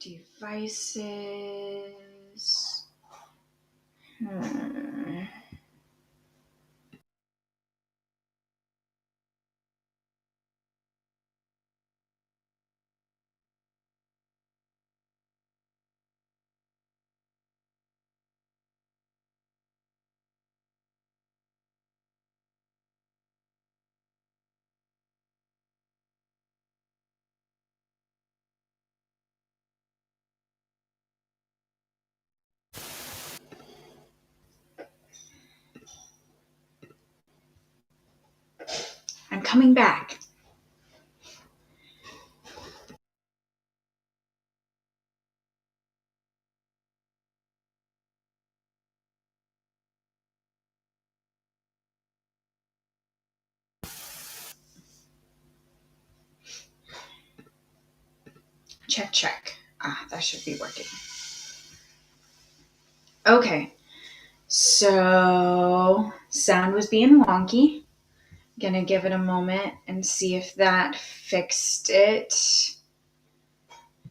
devices. I'm coming back. Check, check. That should be working. Okay. So sound was being wonky. Gonna give it a moment and see if that fixed it.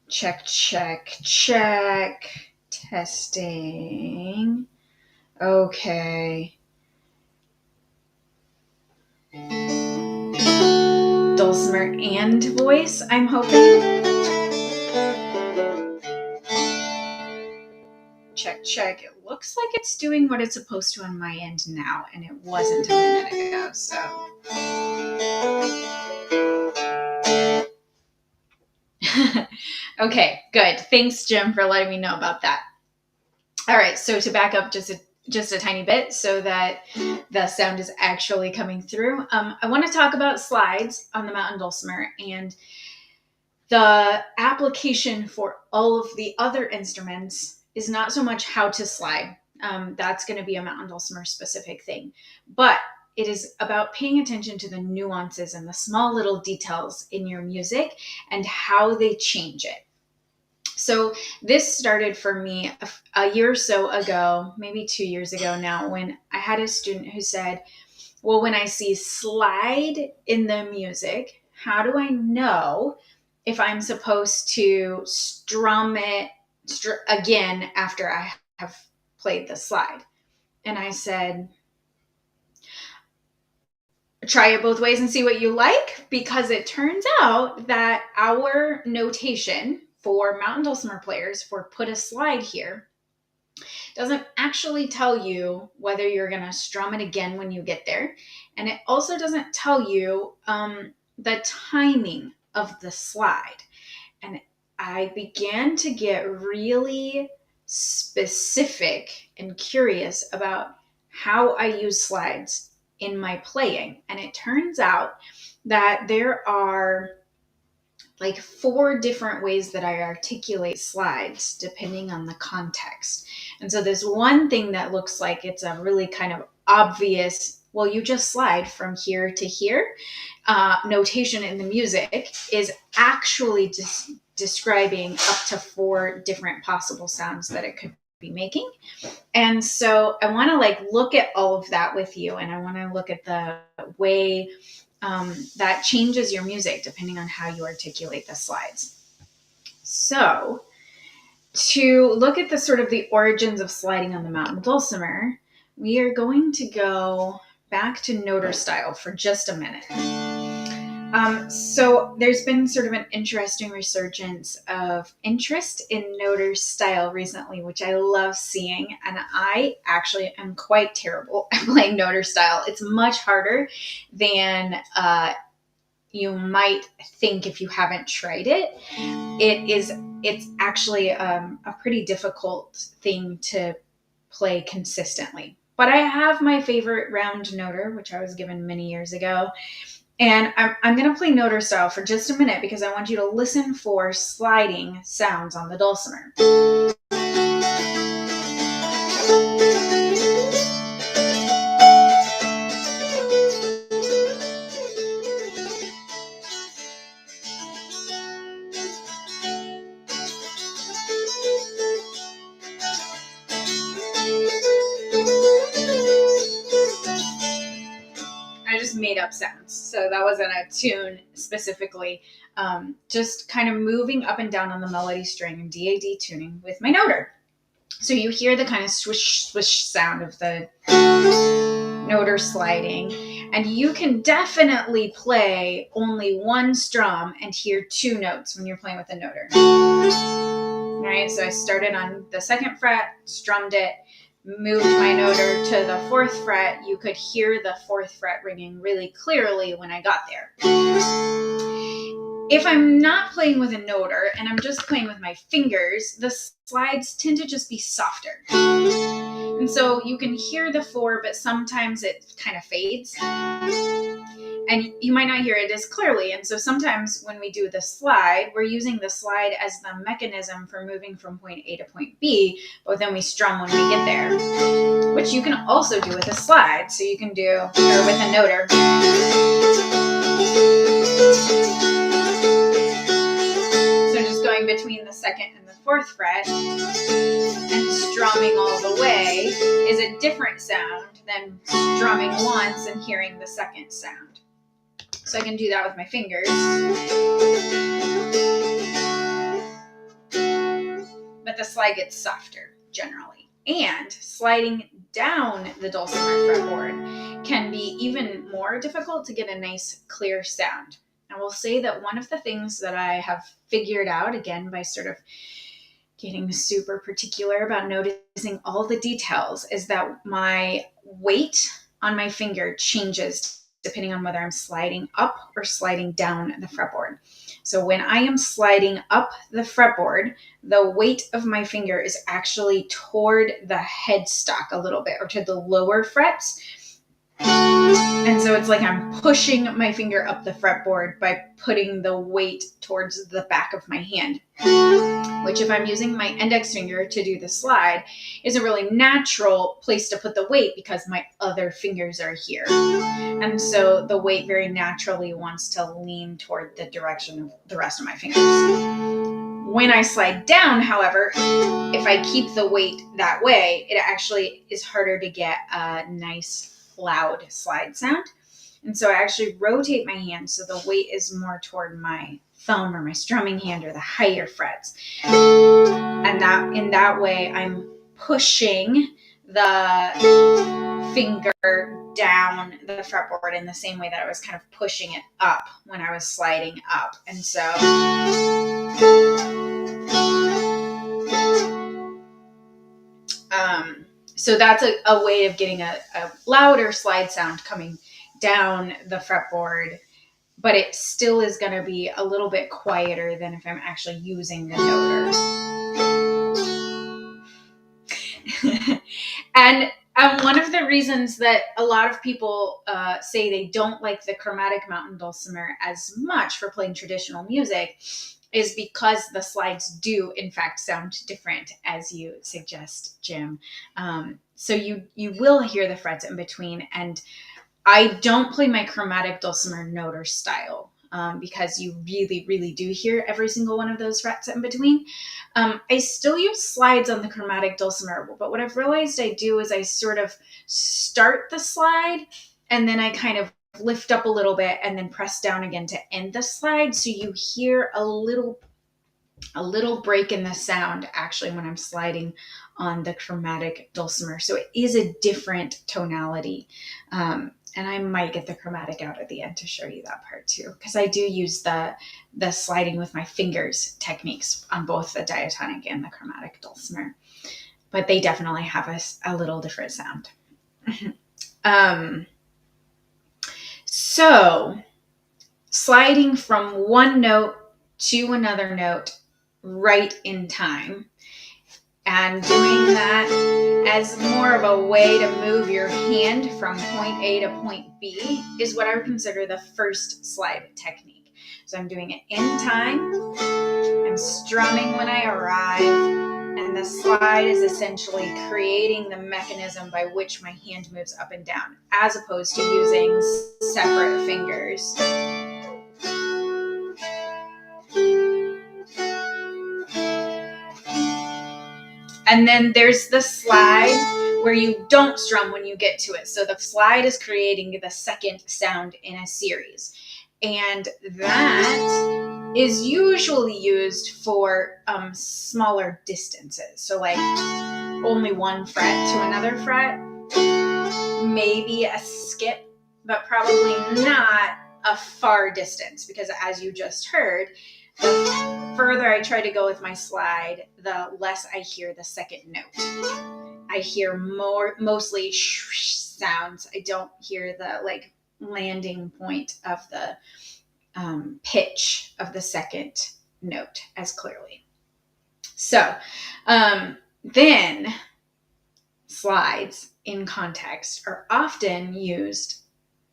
Check, check, check. Testing. Okay. Dulcimer and voice, I'm hoping. Check, check. It looks like it's doing what it's supposed to on my end now, and it wasn't a minute ago, so. Okay, good. Thanks, Jim, for letting me know about that. All right, so to back up just a tiny bit so that the sound is actually coming through, I want to talk about slides on the Mountain Dulcimer and the application for all of the other instruments is not so much how to slide. That's going to be a Mountain Dulcimer specific thing, but it is about paying attention to the nuances and the small little details in your music and how they change it. So this started for me a year or so ago, maybe 2 years ago now, when I had a student who said, well, when I see slide in the music, how do I know if I'm supposed to strum it again after I have played the slide? And I said, try it both ways and see what you like, because it turns out that our notation for Mountain Dulcimer players for put a slide here doesn't actually tell you whether you're going to strum it again when you get there. And it also doesn't tell you the timing of the slide. And I began to get really specific and curious about how I use slides in my playing. And it turns out that there are like 4 different ways that I articulate slides depending on the context. And so this one thing that looks like it's a really kind of obvious, well, you just slide from here to here, notation in the music is actually just describing up to 4 different possible sounds that it could be making. And so I want to like look at all of that with you, and I want to look at the way that changes your music depending on how you articulate the slides. So to look at the sort of the origins of sliding on the Mountain Dulcimer, we are going to go back to noter style for just a minute. So there's been sort of an interesting resurgence of interest in noter style recently, which I love seeing. And I actually am quite terrible at playing noter style. It's much harder than you might think if you haven't tried it. It's actually a pretty difficult thing to play consistently. But I have my favorite round noter, which I was given many years ago. And I'm going to play noter style for just a minute because I want you to listen for sliding sounds on the dulcimer. I just made up sounds. So that wasn't a tune specifically. Just kind of moving up and down on the melody string and DAD tuning with my noter. So you hear the kind of swish, swish sound of the noter sliding, and you can definitely play only one strum and hear two notes when you're playing with a noter. All right, so I started on the 2nd fret, strummed it, moved my noter to the 4th fret. You could hear the 4th fret ringing really clearly when I got there. If I'm not playing with a noter and I'm just playing with my fingers, the slides tend to just be softer. And so you can hear the 4, but sometimes it kind of fades. And you might not hear it as clearly. And so sometimes when we do the slide, we're using the slide as the mechanism for moving from point A to point B, but then we strum when we get there, which you can also do with a slide. So you can do, or with a noter. So just going between the 2nd and the 4th fret and strumming all the way is a different sound than strumming once and hearing the 2nd sound. So I can do that with my fingers. But the slide gets softer generally. And sliding down the dulcimer fretboard can be even more difficult to get a nice clear sound. I will say that one of the things that I have figured out, again, by sort of getting super particular about noticing all the details, is that my weight on my finger changes depending on whether I'm sliding up or sliding down the fretboard. So when I am sliding up the fretboard, the weight of my finger is actually toward the headstock a little bit, or to the lower frets. And so it's like I'm pushing my finger up the fretboard by putting the weight towards the back of my hand, which, if I'm using my index finger to do the slide, is a really natural place to put the weight because my other fingers are here. And so the weight very naturally wants to lean toward the direction of the rest of my fingers. When I slide down, however, if I keep the weight that way, it actually is harder to get a nice loud slide sound. And so I actually rotate my hand so the weight is more toward my thumb or my strumming hand or the higher frets. And that in that way, I'm pushing the finger down the fretboard in the same way that I was kind of pushing it up when I was sliding up. And so that's a way of getting a louder slide sound coming down the fretboard, but it still is going to be a little bit quieter than if I'm actually using the noter. And one of the reasons that a lot of people say they don't like the chromatic Mountain Dulcimer as much for playing traditional music is because the slides do, in fact, sound different, as you suggest, Jim. So you will hear the frets in between. And I don't play my chromatic Dulcimer noter style because you really, really do hear every single one of those frets in between. I still use slides on the chromatic Dulcimer, but what I've realized I do is I sort of start the slide and then I kind of lift up a little bit and then press down again to end the slide. So you hear a little break in the sound actually when I'm sliding on the chromatic Dulcimer. So it is a different tonality. And I might get the chromatic out at the end to show you that part too, because I do use the sliding with my fingers techniques on both the diatonic and the chromatic Dulcimer, but they definitely have a little different sound. So sliding from one note to another note right in time, and doing that as more of a way to move your hand from point A to point B is what I would consider the first slide technique. So I'm doing it in time, I'm strumming when I arrive, and the slide is essentially creating the mechanism by which my hand moves up and down, as opposed to using separate fingers. And then there's the slide where you don't strum when you get to it. So the slide is creating the second sound in a series. And that is usually used for smaller distances. So like only one fret to another fret, maybe a skip, but probably not a far distance, because as you just heard, the further I try to go with my slide, the less I hear the second note. I hear mostly sounds. I don't hear the like landing point of the pitch of the second note as clearly. So then slides in context are often used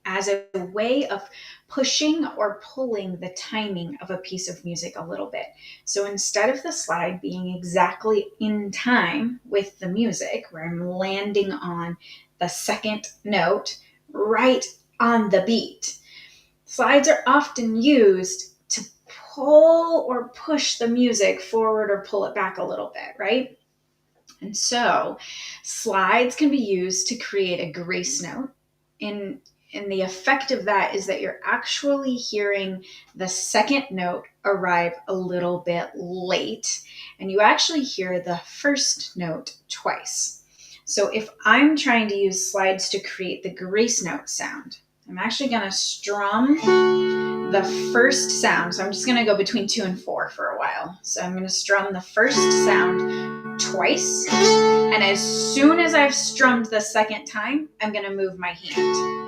as a way of pushing or pulling the timing of a piece of music a little bit. So instead of the slide being exactly in time with the music, where I'm landing on the second note right on the beat, slides are often used to pull or push the music forward or pull it back a little bit, right? And so slides can be used to create a grace note. And the effect of that is that you're actually hearing the second note arrive a little bit late, and you actually hear the first note twice. So if I'm trying to use slides to create the grace note sound, I'm actually going to strum the first sound. So I'm just going to go between 2 and 4 for a while. So I'm going to strum the first sound twice. And as soon as I've strummed the second time, I'm going to move my hand.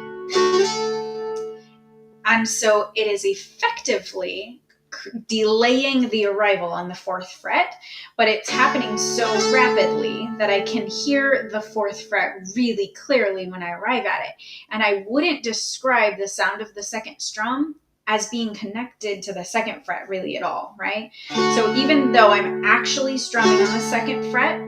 And so it is effectively delaying the arrival on the 4th fret, but it's happening so rapidly that I can hear the 4th fret really clearly when I arrive at it. And I wouldn't describe the sound of the second strum as being connected to the 2nd fret really at all, right? So even though I'm actually strumming on the 2nd fret,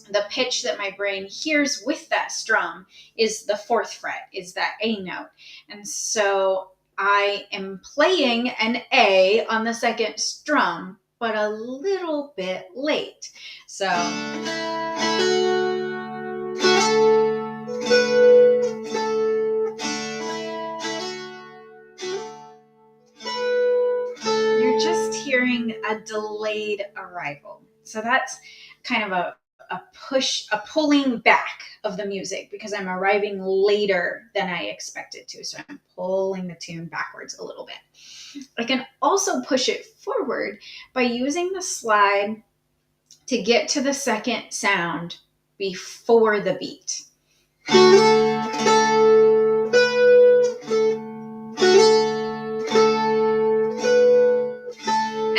the pitch that my brain hears with that strum is the 4th fret, is that A note. And so I am playing an A on the 2nd strum, but a little bit late. So you're just hearing a delayed arrival. So that's kind of a pulling back of the music, because I'm arriving later than I expected to. So I'm pulling the tune backwards a little bit. I can also push it forward by using the slide to get to the second sound before the beat.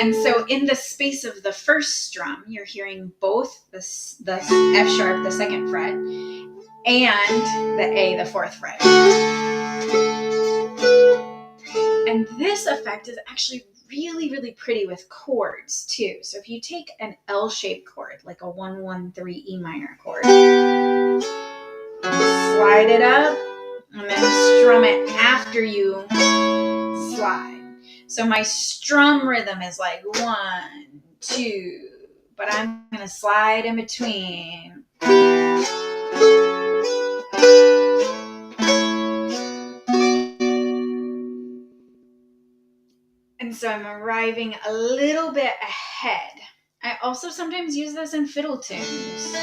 And so in the space of the first strum, you're hearing both the F sharp, the 2nd fret, and the A, the 4th fret. And this effect is actually really, really pretty with chords too. So if you take an L-shaped chord, like a 1-1-3 E minor chord, slide it up, and then strum it after you slide. So my strum rhythm is like 1, 2, but I'm going to slide in between. And so I'm arriving a little bit ahead. I also sometimes use this in fiddle tunes.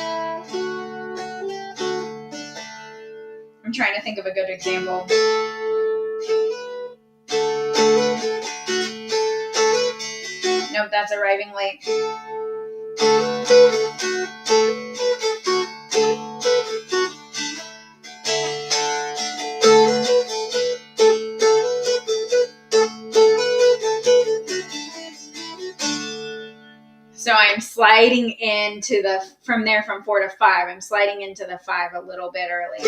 I'm trying to think of a good example. Nope, that's arriving late. So I'm sliding into from 4 to 5, I'm sliding into the 5 a little bit early.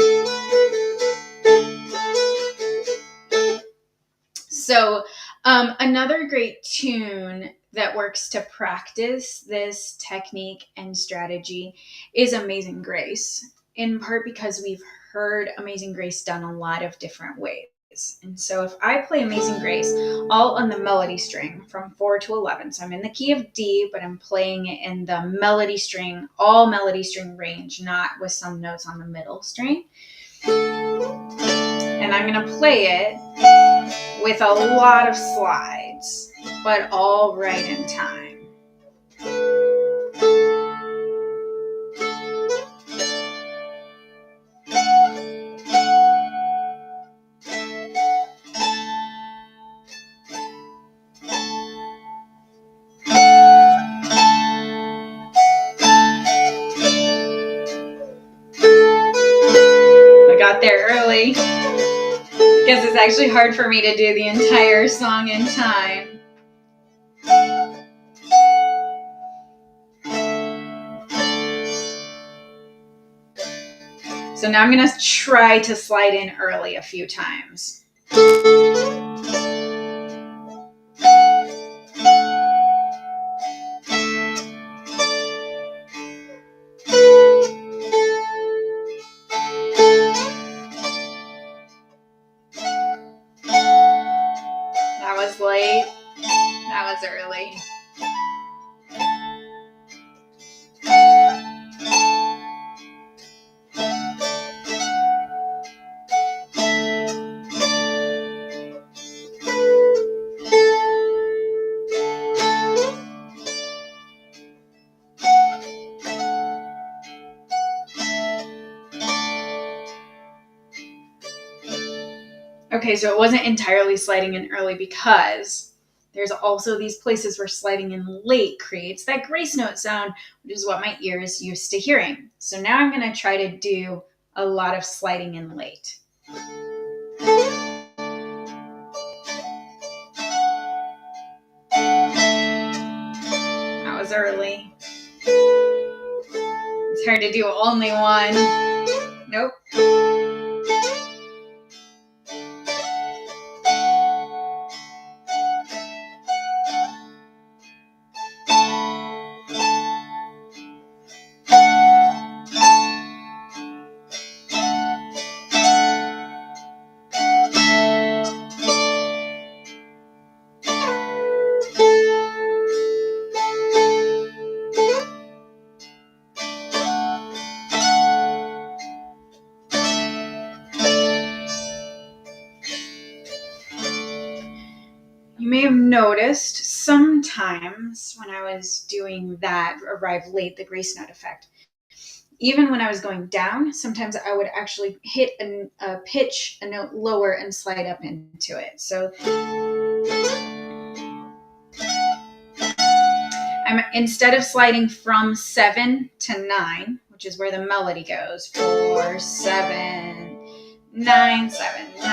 So another great tune that works to practice this technique and strategy is Amazing Grace, in part because we've heard Amazing Grace done a lot of different ways. And so if I play Amazing Grace all on the melody string from 4 to 11, so I'm in the key of D, but I'm playing it in the melody string, all melody string range, not with some notes on the middle string. And I'm going to play it with a lot of slides, but all right in time. I got there early because it's actually hard for me to do the entire song in time. So now I'm going to try to slide in early a few times. That was late. That was early. Okay, so it wasn't entirely sliding in early because there's also these places where sliding in late creates that grace note sound, which is what my ear is used to hearing. So now I'm going to try to do a lot of sliding in late. That was early. It's hard to do only one. Nope. 'You may have noticed sometimes when I was doing that arrive late, the grace note effect, even when I was going down, sometimes I would actually hit a pitch, a note lower and slide up into it. So instead of sliding from 7 to 9, which is where the melody goes, 4, 7, 9, 7, 9,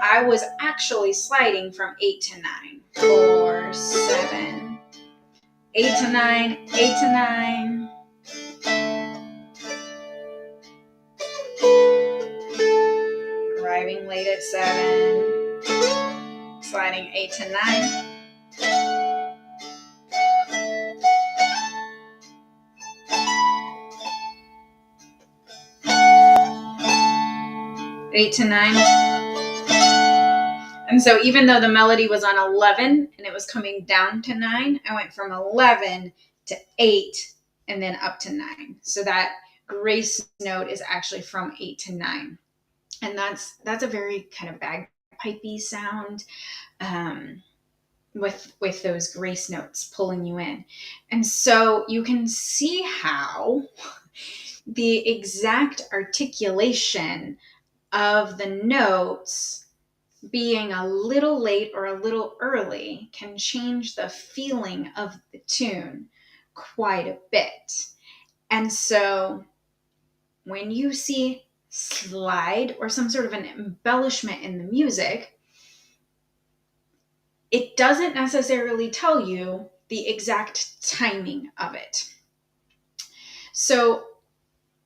I was actually sliding from 8 to 9. 4, 7, 8 to 9, 8 to 9. Arriving late at 7, sliding 8 to 9. Eight to 9. And so even though the melody was on 11 and it was coming down to 9, I went from 11 to 8 and then up to 9. So that grace note is actually from 8 to 9. And that's a very kind of bagpipey sound with those grace notes pulling you in. And so you can see how the exact articulation of the notes being a little late or a little early can change the feeling of the tune quite a bit. And so when you see slide or some sort of an embellishment in the music, it doesn't necessarily tell you the exact timing of it. So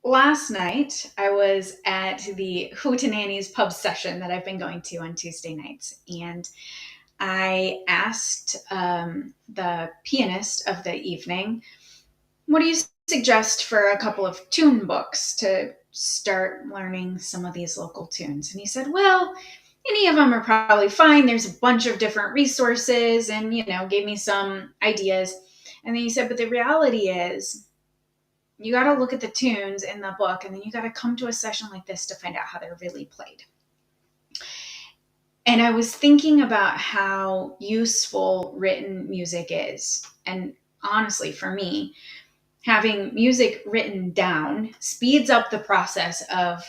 last night, I was at the Hootenanny's pub session that I've been going to on Tuesday nights, and I asked the pianist of the evening, what do you suggest for a couple of tune books to start learning some of these local tunes? And he said, well, any of them are probably fine. There's a bunch of different resources, and, gave me some ideas. And then he said, but the reality is you got to look at the tunes in the book, and then you got to come to a session like this to find out how they're really played. And I was thinking about how useful written music is. And honestly, for me, having music written down speeds up the process of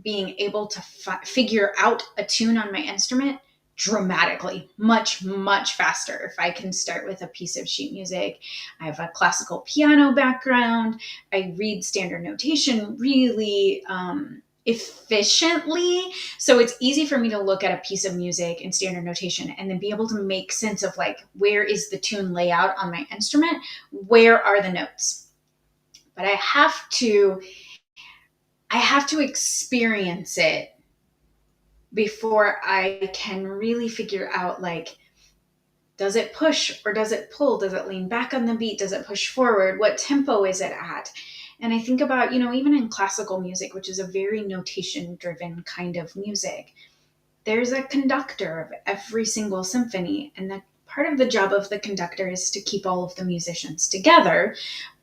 being able to figure out a tune on my instrument dramatically, much, much faster. If I can start with a piece of sheet music, I have a classical piano background, I read standard notation really efficiently. So it's easy for me to look at a piece of music in standard notation and then be able to make sense of like, where is the tune layout on my instrument? Where are the notes? But I have to experience it before I can really figure out, like, does it push or does it pull? Does it lean back on the beat? Does it push forward? What tempo is it at? And I think about, even in classical music, which is a very notation-driven kind of music, there's a conductor of every single symphony, and the part of the job of the conductor is to keep all of the musicians together.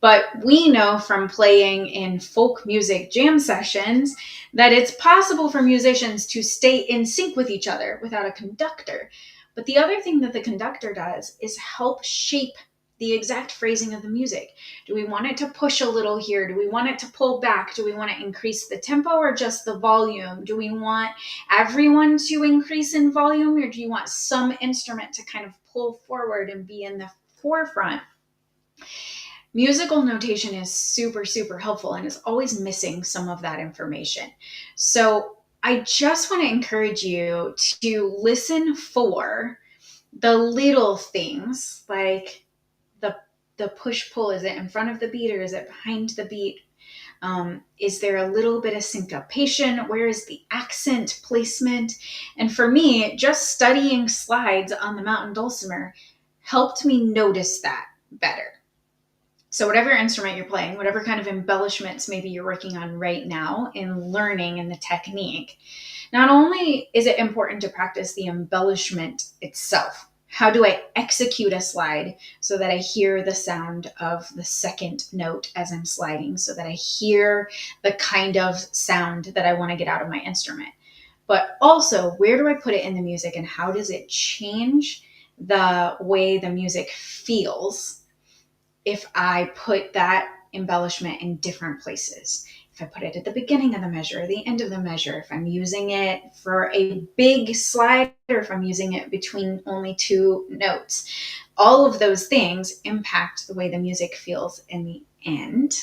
But we know from playing in folk music jam sessions that it's possible for musicians to stay in sync with each other without a conductor. But the other thing that the conductor does is help shape the exact phrasing of the music. Do we want it to push a little here? Do we want it to pull back? Do we want to increase the tempo or just the volume? Do we want everyone to increase in volume, or do you want some instrument to kind of pull forward and be in the forefront? Musical notation is super, super helpful and is always missing some of that information. So I just want to encourage you to listen for the little things, like the push-pull. Is it in front of the beat or is it behind the beat? Is there a little bit of syncopation? Where is the accent placement? And for me, just studying slides on the Mountain Dulcimer helped me notice that better. So whatever instrument you're playing, whatever kind of embellishments maybe you're working on right now in learning and the technique, not only is it important to practice the embellishment itself, how do I execute a slide so that I hear the sound of the second note as I'm sliding, so that I hear the kind of sound that I want to get out of my instrument? But also, where do I put it in the music, and how does it change the way the music feels if I put that embellishment in different places? If I put it at the beginning of the measure or the end of the measure, if I'm using it for a big slide, or if I'm using it between only two notes, all of those things impact the way the music feels in the end.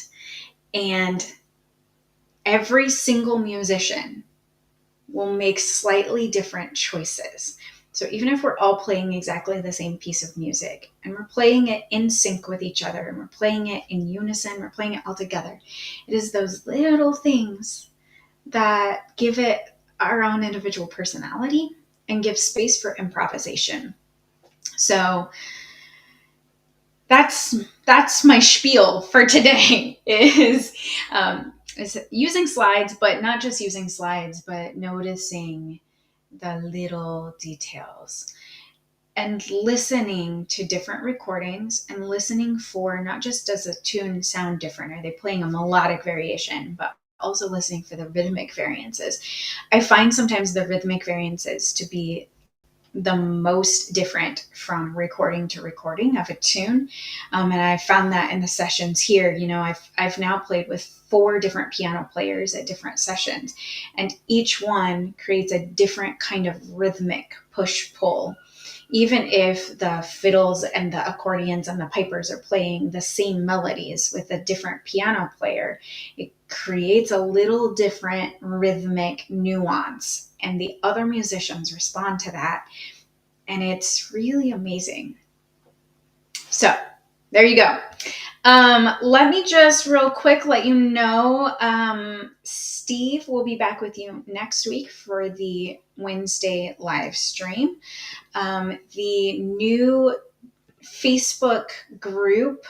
And every single musician will make slightly different choices. So even if we're all playing exactly the same piece of music and we're playing it in sync with each other and we're playing it in unison, we're playing it all together, it is those little things that give it our own individual personality and give space for improvisation. So that's my spiel for today is using slides, but not just using slides, but noticing the little details and listening to different recordings and listening for not just does a tune sound different, are they playing a melodic variation, but also listening for the rhythmic variances. I find sometimes the rhythmic variances to be the most different from recording to recording of a tune. And I found that in the sessions here. I've now played with 4 different piano players at different sessions, and each one creates a different kind of rhythmic push-pull. Even if the fiddles and the accordions and the pipers are playing the same melodies with a different piano player, it creates a little different rhythmic nuance, and the other musicians respond to that, and it's really amazing. So there you go. Let me just real quick let you know, Steve will be back with you next week for the Wednesday live stream. The new Facebook group,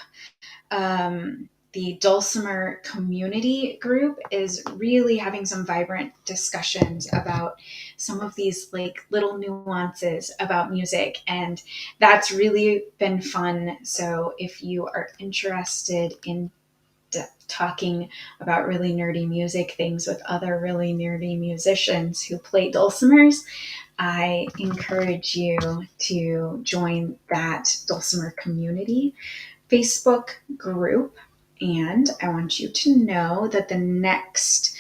the Dulcimer community group is really having some vibrant discussions about some of these like little nuances about music, and that's really been fun. So if you are interested in talking about really nerdy music things with other really nerdy musicians who play dulcimers, I encourage you to join that Dulcimer community Facebook group. And I want you to know that the next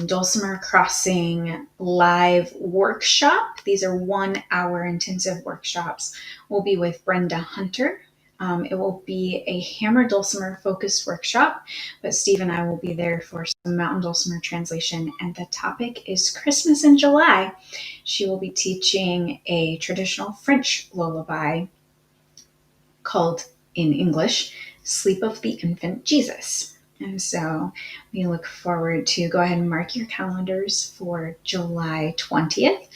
Dulcimer Crossing live workshop, these are 1 hour intensive workshops, will be with Brenda Hunter. It will be a hammer dulcimer focused workshop, but Steve and I will be there for some Mountain Dulcimer translation, and the topic is Christmas in July. She will be teaching a traditional French lullaby called, in English, Sleep of the Infant Jesus. And so we look forward to, go ahead and mark your calendars for July 20th.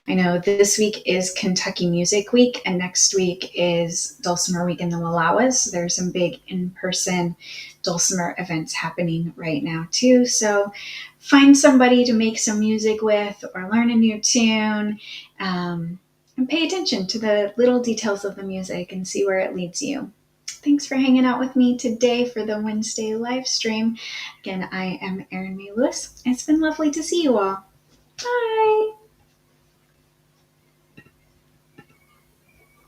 I know this week is Kentucky Music Week, and next week is Dulcimer Week in the Wallowas. There's some big in-person Dulcimer events happening right now too. So find somebody to make some music with or learn a new tune. And pay attention to the little details of the music and see where it leads you. Thanks for hanging out with me today for the Wednesday live stream. Again, I am Erin Mae Lewis. It's been lovely to see you all. Bye.